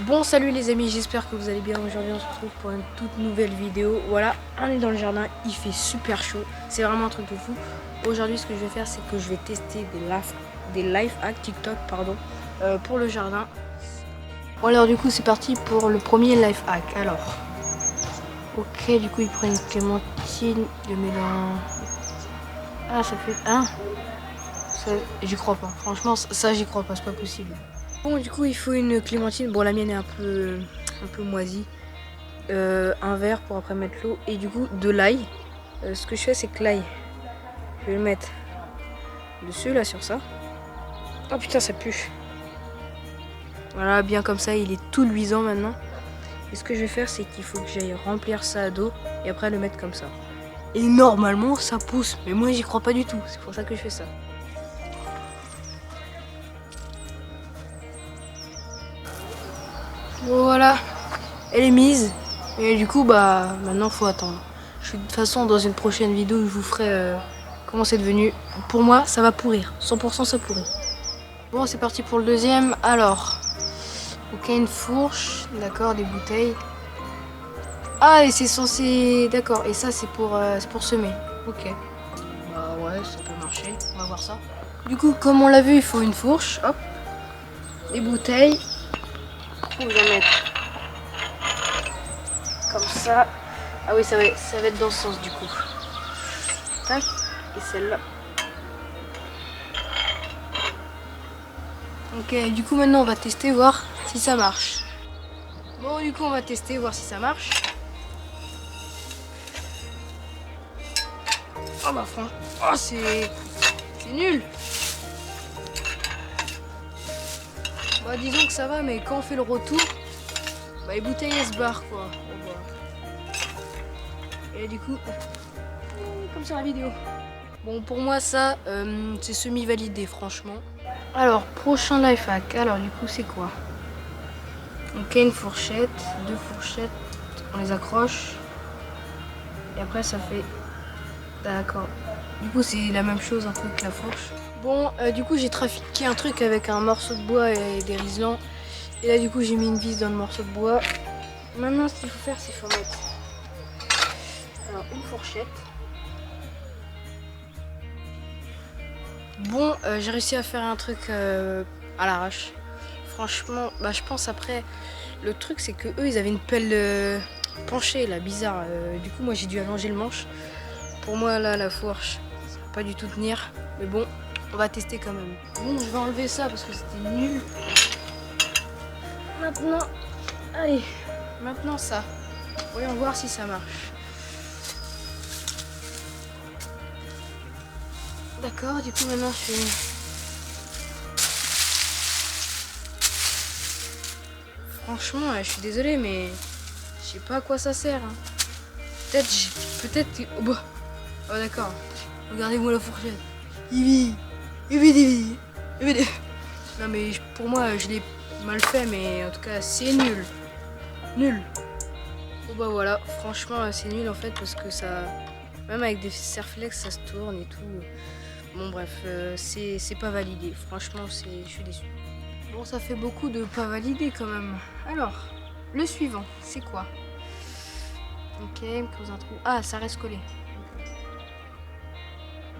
Bon salut les amis, j'espère que vous allez bien. Aujourd'hui on se retrouve pour une toute nouvelle vidéo. Voilà, on est dans le jardin, il fait super chaud, c'est vraiment un truc de fou. Aujourd'hui ce que je vais faire, c'est que je vais tester des life hacks TikTok pour le jardin. Bon alors du coup c'est parti pour le premier life hack. Alors, ok, du coup il prend une clémentine, il met dans... Ah ça fait... Hein, j'y crois pas, franchement ça j'y crois pas, c'est pas possible. Bon du coup il faut une clémentine, bon la mienne est un peu moisie. Un verre pour après mettre l'eau et du coup de l'ail. Ce que je fais c'est que l'ail, je vais le mettre dessus là sur ça. Oh putain ça pue. Voilà, bien comme ça, il est tout luisant maintenant. Et ce que je vais faire c'est qu'il faut que j'aille remplir ça d'eau et après le mettre comme ça. Et normalement ça pousse, mais moi j'y crois pas du tout, c'est pour ça que je fais ça. Voilà, elle est mise. Et du coup bah maintenant faut attendre. De toute façon dans une prochaine vidéo je vous ferai comment c'est devenu. Pour moi ça va pourrir, 100% ça pourrit. Bon c'est parti pour le deuxième. Alors, ok, une fourche, d'accord, des bouteilles. Ah et c'est censé, d'accord, et ça c'est pour semer. Ok. Bah ouais ça peut marcher, on va voir ça. Du coup comme on l'a vu il faut une fourche, hop, des bouteilles. On va mettre comme ça. Ah oui ça va être dans ce sens du coup. Tac, et celle-là. Ok, du coup maintenant on va tester, voir si ça marche. Bon du coup on va tester, voir si ça marche. Oh bah franchement, oh c'est nul. Bah disons que ça va, mais quand on fait le retour, bah les bouteilles elles se barrent quoi. Bon, bah. Et du coup, comme sur la vidéo. Bon pour moi ça, c'est semi-validé franchement. Alors prochain life hack, alors du coup c'est quoi? Ok, une fourchette, deux fourchettes, on les accroche. Et après ça fait... D'accord. Du coup c'est la même chose un peu que la fourche. Bon du coup j'ai trafiqué un truc avec un morceau de bois et des riselants. Et là du coup j'ai mis une vis dans le morceau de bois. Maintenant ce qu'il faut faire c'est qu'il faut mettre alors, une fourchette. Bon j'ai réussi à faire un truc à l'arrache. Franchement bah je pense après le truc c'est que eux ils avaient une pelle penchée là bizarre. Du coup moi j'ai dû allonger le manche. Pour moi là la fourche ça va pas du tout tenir. Mais bon on va tester quand même. Bon je vais enlever ça parce que c'était nul. Maintenant, allez, maintenant ça. Voyons voir si ça marche. D'accord, du coup maintenant je fais... Franchement, je suis désolée, mais je sais pas à quoi ça sert. Hein. Peut-être... Oh, bah. Oh d'accord, regardez-moi la fourchette. Non mais pour moi, je l'ai mal fait, mais en tout cas, c'est nul. Nul. Bon bah voilà, franchement, c'est nul en fait, parce que ça... Même avec des serflex, ça se tourne et tout. Bon bref, c'est pas validé. Franchement, je suis déçu. Bon, ça fait beaucoup de pas validé quand même. Alors, le suivant, c'est quoi? Ok, creuse un trou. Ah, ça reste collé.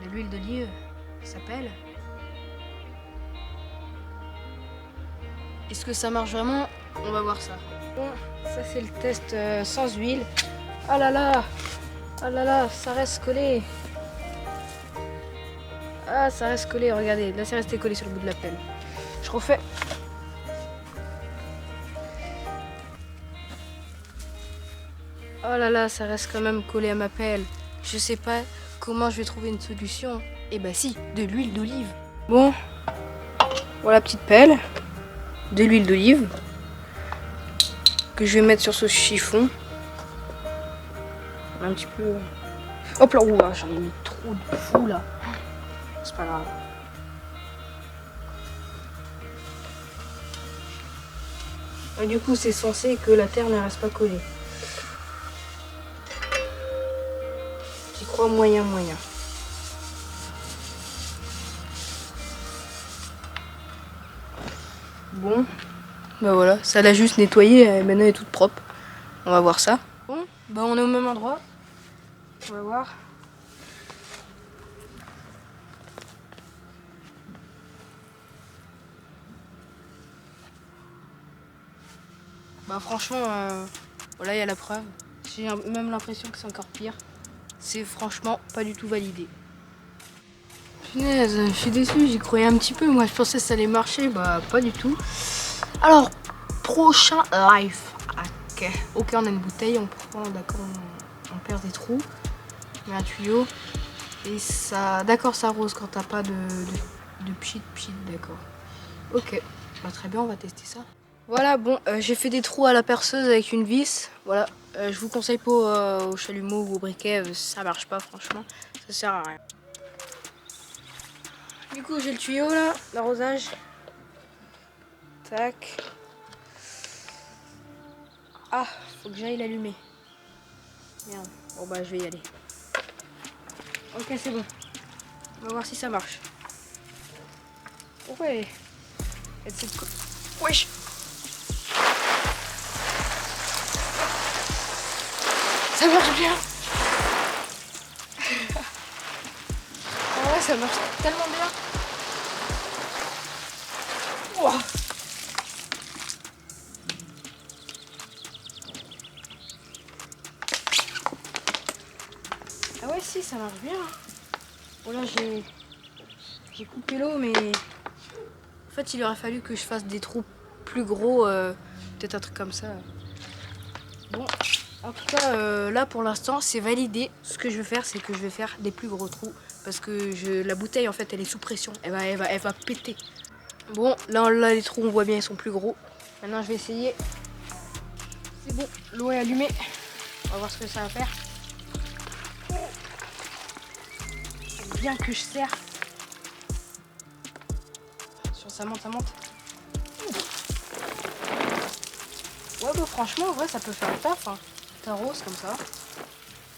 De l'huile d'olive, ça s'appelle. Est-ce que ça marche vraiment? On va voir ça. Bon, ça c'est le test sans huile. Ah là là! Ah là là, ça reste collé. Ah, ça reste collé, regardez. Là, c'est resté collé sur le bout de la pelle. Je refais. Oh là là, ça reste quand même collé à ma pelle. Je sais pas comment je vais trouver une solution. Eh bah si, de l'huile d'olive. Bon, voilà petite pelle. De l'huile d'olive. Que je vais mettre sur ce chiffon. Un petit peu... Hop là, ouah, j'en ai mis trop de fou là. C'est pas grave. Et du coup, c'est censé que la terre ne reste pas collée. J'y crois moyen. Bon, Bah voilà, ça l'a juste nettoyé, maintenant elle est toute propre. On va voir ça. Bon, bah on est au même endroit. On va voir. Bah franchement, voilà, il y a la preuve. J'ai même l'impression que c'est encore pire. C'est franchement pas du tout validé. Punaise, je suis déçue, j'y croyais un petit peu. Moi, je pensais que ça allait marcher, bah pas du tout. Alors, prochain life hack. Ok, on a une bouteille, on prend, d'accord, on perd des trous. On met un tuyau. Et ça, d'accord, ça arrose quand t'as pas de pchit, d'accord. Ok, bah, très bien, on va tester ça. Voilà, bon, j'ai fait des trous à la perceuse avec une vis. Voilà, je vous conseille pas au chalumeau ou au briquet, ça marche pas franchement, ça sert à rien. Du coup, j'ai le tuyau là, l'arrosage. Tac. Ah, faut que j'aille l'allumer. Merde, bon bah je vais y aller. Ok, c'est bon. On va voir si ça marche. Ouais. Wesh. Ça marche bien. Ah ouais, ça marche tellement bien. Wow. Ah ouais, si, ça marche bien. Bon là, j'ai coupé l'eau, mais en fait, il aurait fallu que je fasse des trous plus gros, peut-être un truc comme ça. Bon, en tout cas, là pour l'instant, c'est validé. Ce que je vais faire, c'est que je vais faire des plus gros trous parce que la bouteille, en fait, elle est sous pression. Elle va péter. Bon, là, les trous, on voit bien, ils sont plus gros. Maintenant, je vais essayer. C'est bon, l'eau est allumée. On va voir ce que ça va faire. Bien que je serre. Ça monte, ça monte. Ouais, bah franchement, en vrai, ça peut faire le taf. Hein. T'arroses comme ça.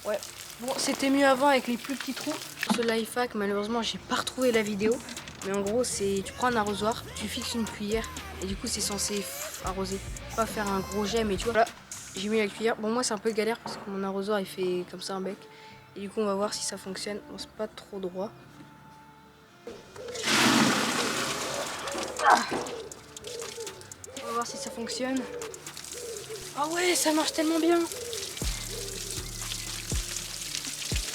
Ouais. Bon, c'était mieux avant avec les plus petits trous. Sur ce life hack, malheureusement, j'ai pas retrouvé la vidéo. Mais en gros, c'est tu prends un arrosoir, tu fixes une cuillère et du coup, c'est censé arroser. Pas faire un gros jet, mais tu vois. Là, j'ai mis la cuillère. Bon, moi, c'est un peu galère parce que mon arrosoir, il fait comme ça un bec. Et du coup, on va voir si ça fonctionne. Bon, c'est pas trop droit. Ah. On va voir si ça fonctionne. Ah ouais, ça marche tellement bien.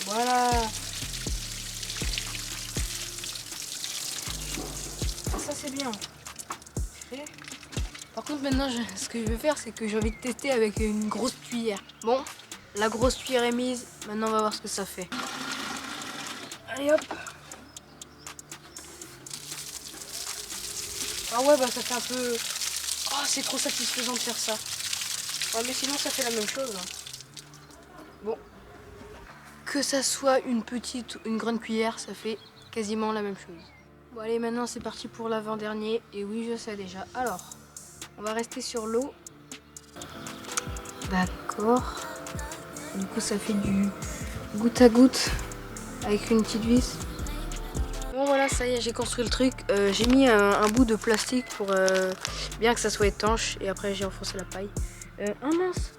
Voilà. Ça c'est bien. Fait. Par contre maintenant, ce que je vais faire, c'est que j'ai envie de tester avec une grosse cuillère. Bon, la grosse cuillère est mise. Maintenant, on va voir ce que ça fait. Allez hop. Ah ouais, bah ça fait un peu... Oh, c'est trop satisfaisant de faire ça. Ouais, mais sinon, ça fait la même chose. Bon. Que ça soit une petite ou une grande cuillère, ça fait quasiment la même chose. Bon allez, maintenant c'est parti pour l'avant-dernier. Et oui, je sais déjà. Alors, on va rester sur l'eau. D'accord. Du coup, ça fait du goutte à goutte avec une petite vis. Bon voilà, ça y est, j'ai construit le truc. J'ai mis un bout de plastique pour bien que ça soit étanche. Et après, j'ai enfoncé la paille. Ah mince,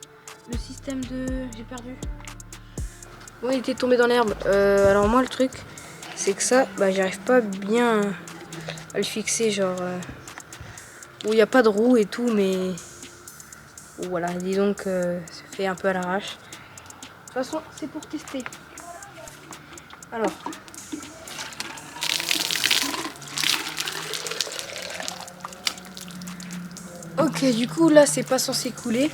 le système de... J'ai perdu. Bon, il était tombé dans l'herbe. Alors moi, le truc, c'est que ça, bah, j'arrive pas bien à le fixer, genre... où il n'y a pas de roue et tout, mais... Voilà, disons que c'est fait un peu à l'arrache. De toute façon, c'est pour tester. Alors... Ok, du coup, là, c'est pas censé couler,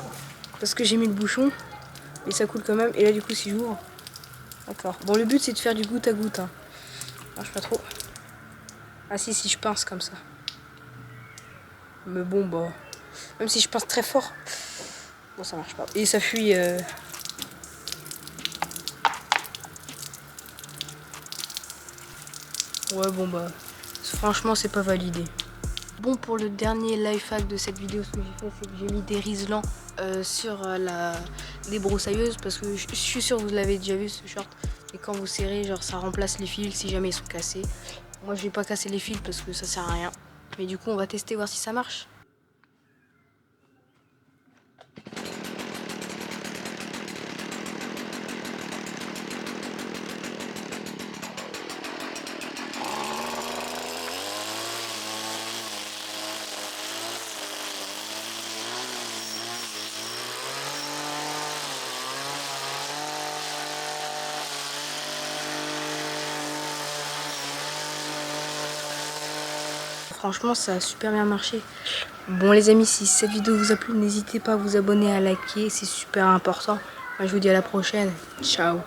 parce que j'ai mis le bouchon, et ça coule quand même. Et là, du coup, si j'ouvre... D'accord. Bon, le but, c'est de faire du goutte à goutte. Hein. Marche pas trop. Ah si, je pince comme ça. Mais bon, bah... Même si je pince très fort... Bon, ça marche pas. Et ça fuit... Ouais, bon, bah... Franchement, c'est pas validé. Bon, pour le dernier life hack de cette vidéo, ce que j'ai fait, c'est que j'ai mis des riselants sur la débroussailleuse. Parce que je suis sûre que vous l'avez déjà vu, ce short. Et quand vous serrez, genre, ça remplace les fils si jamais ils sont cassés. Moi, je vais pas casser les fils parce que ça sert à rien. Mais du coup, on va tester, voir si ça marche. franchement ça a super bien marché. Bon les amis, si cette vidéo vous a plu, n'hésitez pas à vous abonner, à liker, c'est super important. Moi je vous dis à la prochaine, ciao.